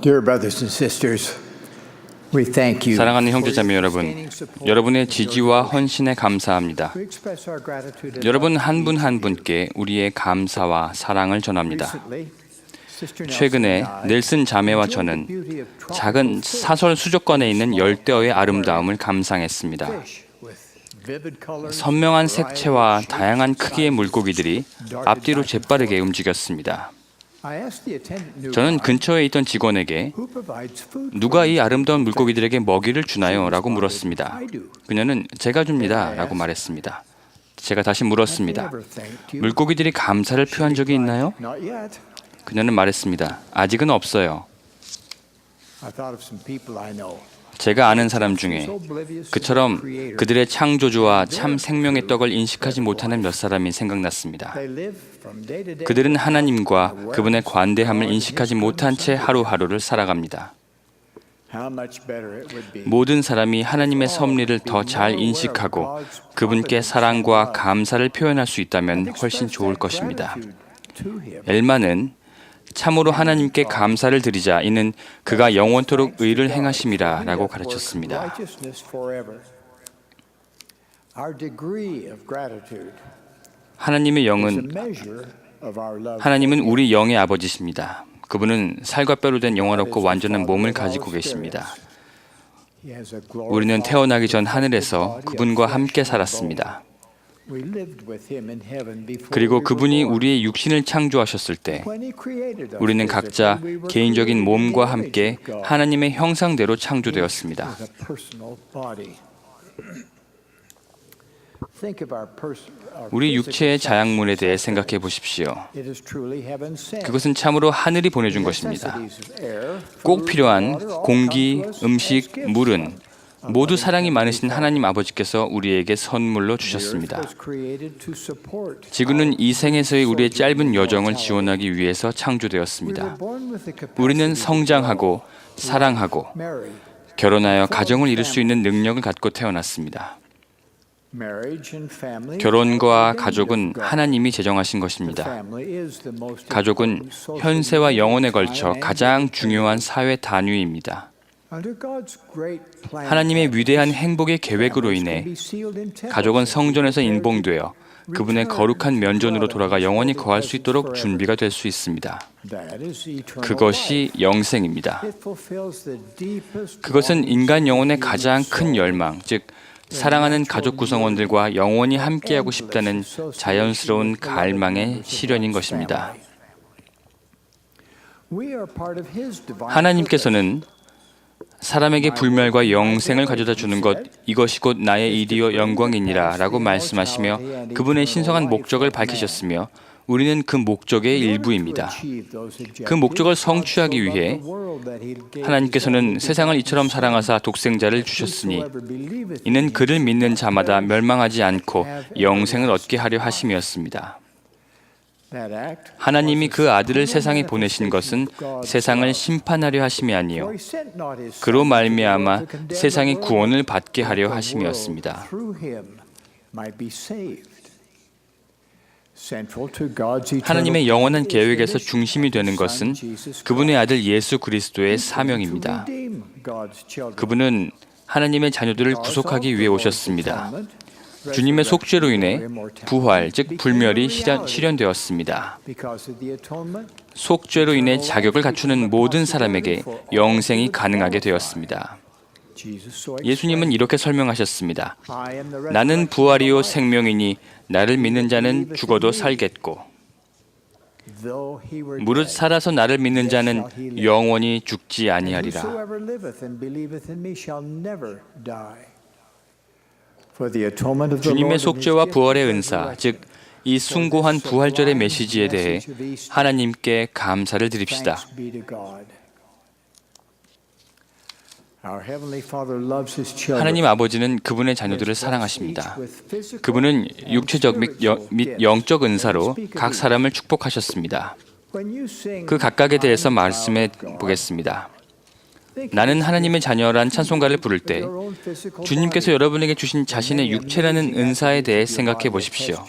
Dear brothers and sisters, we thank you 사랑하는 for 형제자매 your 여러분, sustaining support. 여러분의 지지와 헌신에 감사합니다. We express our gratitude and 여러분 love to 한 분 each 한 of you. 분께 우리의 감사와 사랑을 전합니다. Recently, Sister Nelson 최근에 and I 넬슨 자매와 enjoyed the 저는 beauty of tropical 작은 fish 사설 수족관에 있는 열대어의 아름다움을 감상했습니다. with vivid colors, 선명한 variety of 색채와 shapes, 다양한 크기의 sizes. 물고기들이 앞뒤로 재빠르게 움직였습니다. I asked the attendant 저는 nearby, 근처에 있던 직원에게 who provides food for 누가 이 these 아름다운 protected 물고기들에게 먹이를 주나요? 라고 species? 물었습니다. I do. 그녀는 제가 줍니다. 라고 말했습니다. 제가 다시 물었습니다. Have they ever thanked you? 물고기들이 감사를 표한 적이 있나요? Not yet. 그녀는 말했습니다. 아직은 없어요. I thought of some people I know. 제가 아는 사람 중에 그처럼 그들의 창조주와 참 생명의 떡을 인식하지 못하는 몇 사람이 생각났습니다. They live from day to day. 그들은 하나님과 그분의 관대함을 인식하지 못한 채 하루하루를 살아갑니다. How much better it would be. 모든 사람이 하나님의 섭리를 더 잘 인식하고 그분께 사랑과 감사를 표현할 수 있다면 훨씬 좋을 것입니다. To him. 엘마는 참으로 하나님께 감사를 드리자 이는 그가 영원토록 의를 행하심이라 라고 가르쳤습니다. Righteousness forever. Our degree of gratitude 하나님의 is a 영은 measure of our love. 하나님은 우리 영의 아버지십니다. 그분은 살과 뼈로 된 영원하고 완전한 몸을 가지고 계십니다. He has a 우리는 태어나기 전 하늘에서 그분과 함께 살았습니다. We lived with him in heaven before 그리고 we were 그분이 born. 우리의 육신을 창조하셨을 때 When he created us 우리는 각자 physically, we were 개인적인 created in 몸과 the image 함께 of God. 하나님의 형상대로 창조되었습니다. With a personal body. Think of our 우리 physical 육체의 자양물에 대해 substance. 생각해 보십시오. It is truly heaven sent. 그것은 참으로 하늘이 보내준 것입니다. 꼭 필요한 공기, 음식, 물은 모두 사랑이 많으신 하나님 아버지께서 우리에게 선물로 주셨습니다. 지구는 이 생에서의 우리의 짧은 여정을 지원하기 위해서 창조되었습니다. 우리는 성장하고 사랑하고 결혼하여 가정을 이룰 수 있는 능력을 갖고 태어났습니다. 결혼과 가족은 하나님이 제정하신 것입니다. 가족은 현세와 영원에 걸쳐 가장 중요한 사회 단위입니다. 하나님의 위대한 행복의 계획으로 인해 가족은 성전에서 인봉되어 그분의 거룩한 면전으로 돌아가 영원히 거할 수 있도록 준비가 될 수 있습니다. 그것이 영생입니다. 그것은 인간 영혼의 가장 큰 열망, 즉 사랑하는 가족 구성원들과 영원히 함께하고 싶다는 자연스러운 갈망의 실현인 것입니다. 하나님께서는 사람에게 불멸과 영생을 가져다 주는 것 이것이 곧 나의 일이요 영광이니라 라고 말씀하시며 그분의 신성한 목적을 밝히셨으며 우리는 그 목적의 일부입니다. 그 목적을 성취하기 위해 하나님께서는 세상을 이처럼 사랑하사 독생자를 주셨으니 이는 그를 믿는 자마다 멸망하지 않고 영생을 얻게 하려 하심이었습니다. 하나님이 그 아들을 세상에 보내신 것은 세상을 심판하려 하심이 아니요 그로 말미암아 세상의 구원을 받게 하려 하심이었습니다. 하나님의 영원한 계획에서 중심이 되는 것은 그분의 아들 예수 그리스도의 사명입니다. 그분은 하나님의 자녀들을 구속하기 위해 오셨습니다. 주님의 속죄로 인해 부활, 즉 불멸이 실현되었습니다. 속죄로 인해 자격을 갖추는 모든 사람에게 영생이 가능하게 되었습니다. 예수님은 이렇게 설명하셨습니다. 나는 부활이요 생명이니 나를 믿는 자는 죽어도 살겠고 무릇 살아서 나를 믿는 자는 영원히 죽지 아니하리라. 주님의 속죄와 부활의 은사, 즉 이 숭고한 부활절의 메시지에 대해 하나님께 감사를 드립시다. 하나님 아버지는 그분의 자녀들을 사랑하십니다. 그분은 육체적 및 영적 은사로 각 사람을 축복하셨습니다. 그 각각에 대해서 말씀해 보겠습니다. 나는 하나님의 자녀란 찬송가를 부를 때 주님께서 여러분에게 주신 자신의 육체라는 은사에 대해 생각해 보십시오.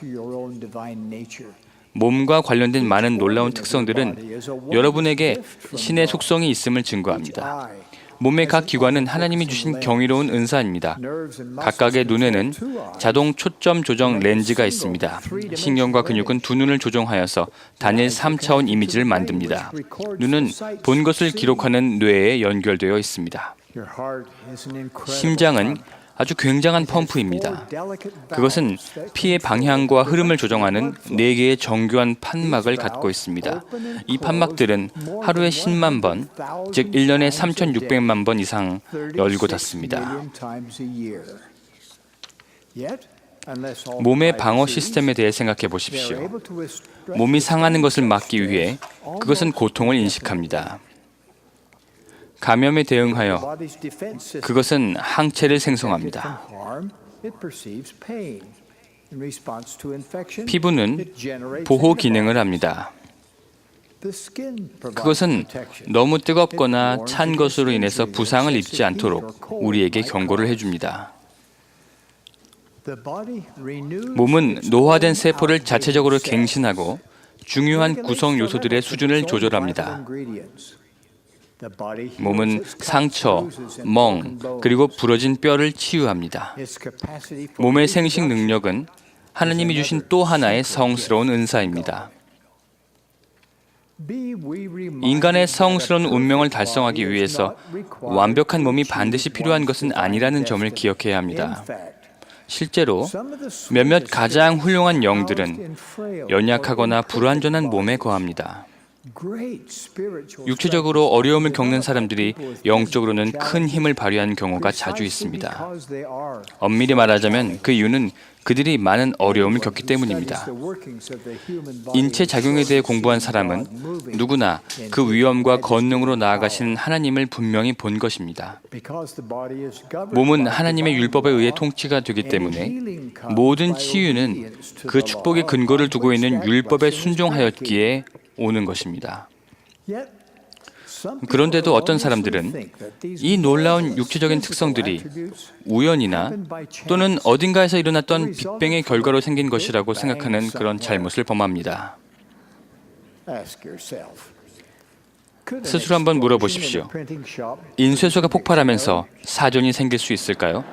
몸과 관련된 많은 놀라운 특성들은 여러분에게 신의 속성이 있음을 증거합니다. 몸의 각 기관은 하나님이 주신 경이로운 은사입니다. 각각의 눈에는 자동 초점 조정 렌즈가 있습니다. 신경과 근육은 두 눈을 조종하여서 단일 3차원 이미지를 만듭니다. 눈은 본 것을 기록하는 뇌에 연결되어 있습니다. 심장은 아주 굉장한 펌프입니다. 그것은 피의 방향과 흐름을 조정하는 4개의 정교한 판막을 갖고 있습니다. 이 판막들은 하루에 10만 번, 즉 1년에 3,600만 번 이상 열고 닫습니다. 몸의 방어 시스템에 대해 생각해 보십시오. 몸이 상하는 것을 막기 위해 그것은 고통을 인식합니다. 감염에 대응하여 그것은 항체를 생성합니다. 피부는 보호 기능을 합니다. 그것은 너무 뜨겁거나 찬 것으로 인해서 부상을 입지 않도록 우리에게 경고를 해줍니다. 몸은 노화된 세포를 자체적으로 갱신하고 중요한 구성 요소들의 수준을 조절합니다. 몸은 상처, 멍, 그리고 부러진 뼈를 치유합니다. 몸의 생식 능력은 하나님이 주신 또 하나의 성스러운 은사입니다. 인간의 성스러운 운명을 달성하기 위해서 완벽한 몸이 반드시 필요한 것은 아니라는 점을 기억해야 합니다. 실제로 몇몇 가장 훌륭한 영들은 연약하거나 불완전한 몸에 거합니다. 육체적으로 어려움을 겪는 사람들이 영적으로는 큰 힘을 발휘하는 경우가 자주 있습니다. 엄밀히 말하자면 그 이유는 그들이 많은 어려움을 겪기 때문입니다. 인체 작용에 대해 공부한 사람은 누구나 그 위엄과 권능으로 나아가시는 하나님을 분명히 본 것입니다. 몸은 하나님의 율법에 의해 통치가 되기 때문에 모든 치유는 그 축복의 근거를 두고 있는 율법에 순종하였기에 오는 것입니다. 그런데도 어떤 사람들은 이 놀라운 육체적인 특성들이 우연이나 또는 어딘가에서 일어났던 빅뱅의 결과로 생긴 것이라고 생각하는 그런 잘못을 범합니다. 스스로 한번 물어보십시오. 인쇄소가 폭발하면서 사전이 생길 수 있을까요?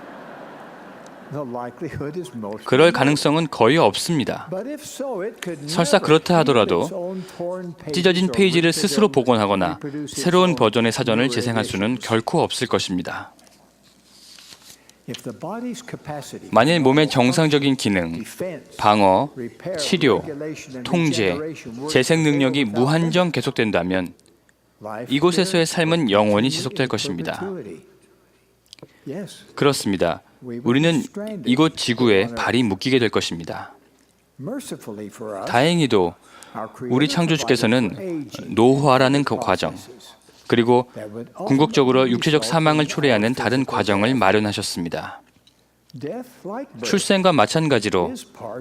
그럴 가능성은 거의 없습니다. 설사 그렇다 하더라도 찢어진 페이지를 스스로 복원하거나 새로운 버전의 사전을 재생할 수는 결코 없을 것입니다. 만일 몸의 정상적인 기능, 방어, 치료, 통제, 재생 능력이 무한정 계속된다면 이곳에서의 삶은 영원히 지속될 것입니다. 그렇습니다. 우리는 이곳 지구에 발이 묶이게 될 것입니다. 다행히도 우리 창조주께서는 노화라는 그 과정, 그리고 궁극적으로 육체적 사망을 초래하는 다른 과정을 마련하셨습니다. 출생과 마찬가지로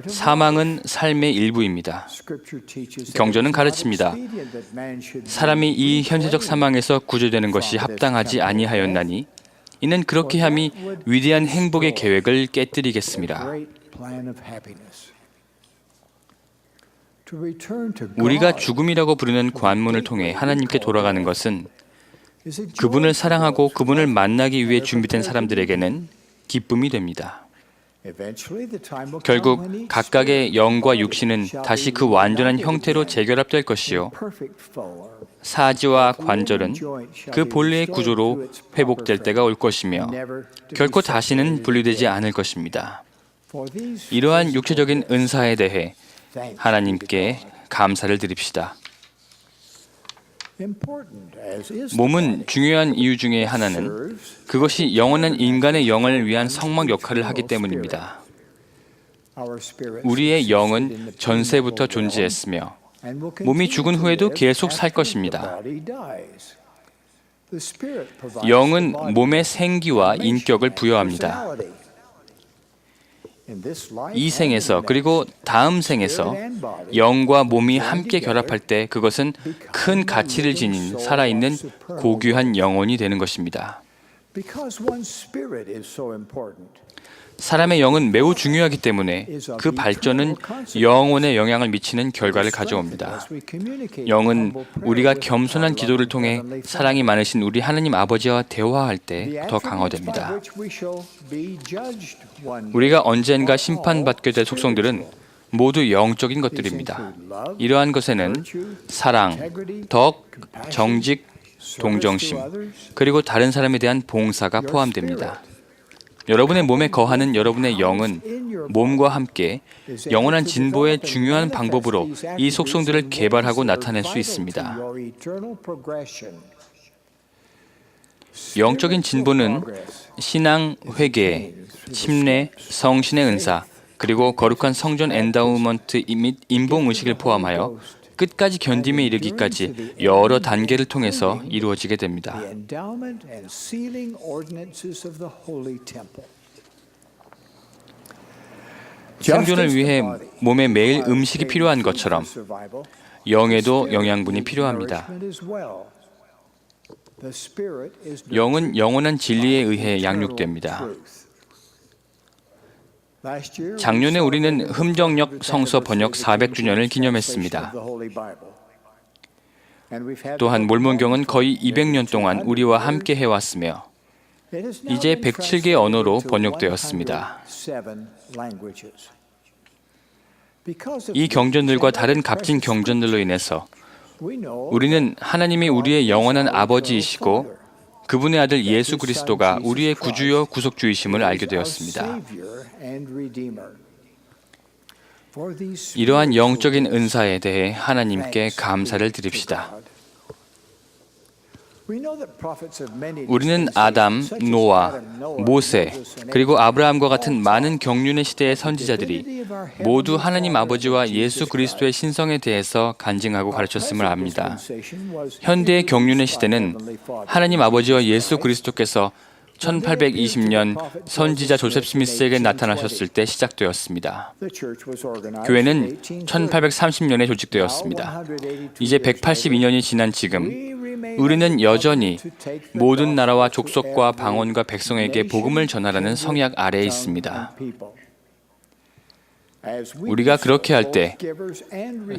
사망은 삶의 일부입니다. 경전은 가르칩니다. 사람이 이 현세적 사망에서 구조되는 것이 합당하지 아니하였나니 이는 그렇게 함이 위대한 행복의 계획을 깨뜨리겠습니다. 우리가 죽음이라고 부르는 관문을 통해 하나님께 돌아가는 것은 그분을 사랑하고 그분을 만나기 위해 준비된 사람들에게는 기쁨이 됩니다. 결국 각각의 영과 육신은 다시 그 완전한 형태로 재결합될 것이요 사지와 관절은 그 본래의 구조로 회복될 때가 올 것이며 결코 다시는 분리되지 않을 것입니다. 이러한 육체적인 은사에 대해 하나님께 감사를 드립시다. 몸은 중요한 이유 중에 하나는 그것이 영원한 인간의 영을 위한 성막 역할을 하기 때문입니다. 우리의 영은 전세부터 존재했으며 몸이 죽은 후에도 계속 살 것입니다. 영은 몸에 생기와 인격을 부여합니다. 이 생에서 그리고 다음 생에서 영과 몸이 함께 결합할 때 그것은 큰 가치를 지닌 살아있는 고귀한 영혼이 되는 것입니다. 사람의 영은 매우 중요하기 때문에 그 발전은 영혼에 영향을 미치는 결과를 가져옵니다. 영은 우리가 겸손한 기도를 통해 사랑이 많으신 우리 하나님 아버지와 대화할 때 더 강화됩니다. 우리가 언젠가 심판받게 될 속성들은 모두 영적인 것들입니다. 이러한 것에는 사랑, 덕, 정직, 동정심, 그리고 다른 사람에 대한 봉사가 포함됩니다. 여러분의 몸에 거하는 여러분의 영은 몸과 함께 영원한 진보의 중요한 방법으로 이 속성들을 개발하고 나타낼 수 있습니다. 영적인 진보는 신앙, 회개, 침례, 성신의 은사, 그리고 거룩한 성전 엔다우먼트 및 인봉 의식을 포함하여 끝까지 견딤에 이르기까지 여러 단계를 통해서 이루어지게 됩니다. 생존을 위해 몸에 매일 음식이 필요한 것처럼 영에도 영양분이 필요합니다. 영은 영원한 진리에 의해 양육됩니다. 작년에 우리는 흠정역 성서 번역 400주년을 기념했습니다. 또한 몰몬경은 거의 200년 동안 우리와 함께 해왔으며 이제 107개 언어로 번역되었습니다. 이 경전들과 다른 값진 경전들로 인해서 우리는 하나님이 우리의 영원한 아버지이시고 그분의 아들 예수 그리스도가 우리의 구주요 구속주이심을 알게 되었습니다. 이러한 영적인 은사에 대해 하나님께 감사를 드립시다. 우리는 아담, 노아, 모세, 그리고 아브라함과 같은 많은 경륜의 시대의 선지자들이 모두 하나님 아버지와 예수 그리스도의 신성에 대해서 간증하고 가르쳤음을 압니다. 현대의 경륜의 시대는 하나님 아버지와 예수 그리스도께서 1820년 선지자 조셉 스미스에게 나타나셨을 때 시작되었습니다. 교회는 1830년에 조직되었습니다. 이제 182년이 지난 지금 우리는 여전히 모든 나라와 족속과 방언과 백성에게 복음을 전하라는 성약 아래에 있습니다. 우리가 그렇게 할 때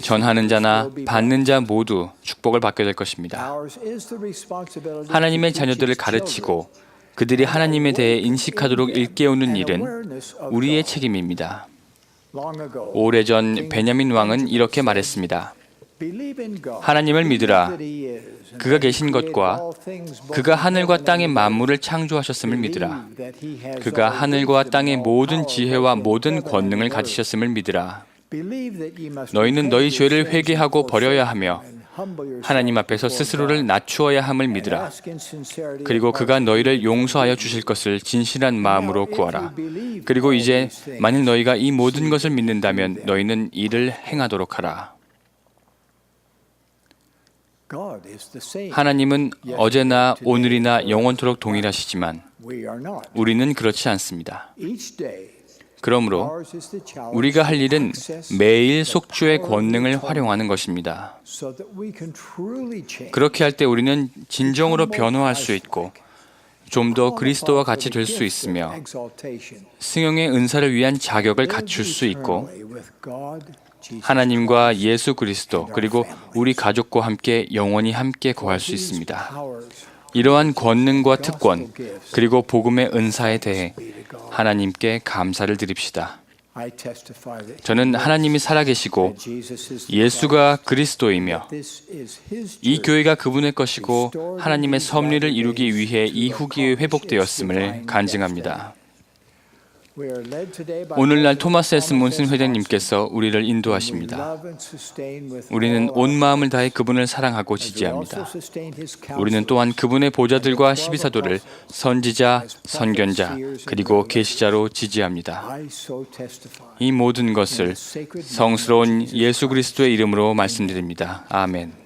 전하는 자나 받는 자 모두 축복을 받게 될 것입니다. 하나님의 자녀들을 가르치고 그들이 하나님에 대해 인식하도록 일깨우는 일은 우리의 책임입니다. 오래전 베냐민 왕은 이렇게 말했습니다. 하나님을 믿으라. 그가 계신 것과 그가 하늘과 땅의 만물을 창조하셨음을 믿으라. 그가 하늘과 땅의 모든 지혜와 모든 권능을 가지셨음을 믿으라. 너희는 너희 죄를 회개하고 버려야 하며 하나님 앞에서 스스로를 낮추어야 함을 믿으라. 그리고 그가 너희를 용서하여 주실 것을 진실한 마음으로 구하라. 그리고 이제 만일 너희가 이 모든 것을 믿는다면 너희는 이를 행하도록 하라. 하나님은 어제나 오늘이나 영원토록 동일하시지만 우리는 그렇지 않습니다. 그러므로 우리가 할 일은 매일 속주의 권능을 활용하는 것입니다. 그렇게 할 때 우리는 진정으로 변화할 수 있고 좀 더 그리스도와 같이 될 수 있으며 승용의 은사를 위한 자격을 갖출 수 있고 하나님과 예수 그리스도 그리고 우리 가족과 함께 영원히 함께 거할 수 있습니다. 이러한 권능과 특권 그리고 복음의 은사에 대해 하나님께 감사를 드립시다. 저는 하나님이 살아계시고 예수가 그리스도이며 이 교회가 그분의 것이고 하나님의 섭리를 이루기 위해 이 후기에 회복되었음을 간증합니다. 오늘날 토마스 S. 몬슨 회장님께서 우리를 인도하십니다. 우리는 온 마음을 다해 그분을 사랑하고 지지합니다. 우리는 또한 그분의 보좌들과 십이사도를 선지자, 선견자, 그리고 계시자로 지지합니다. 이 모든 것을 성스러운 예수 그리스도의 이름으로 말씀드립니다. 아멘.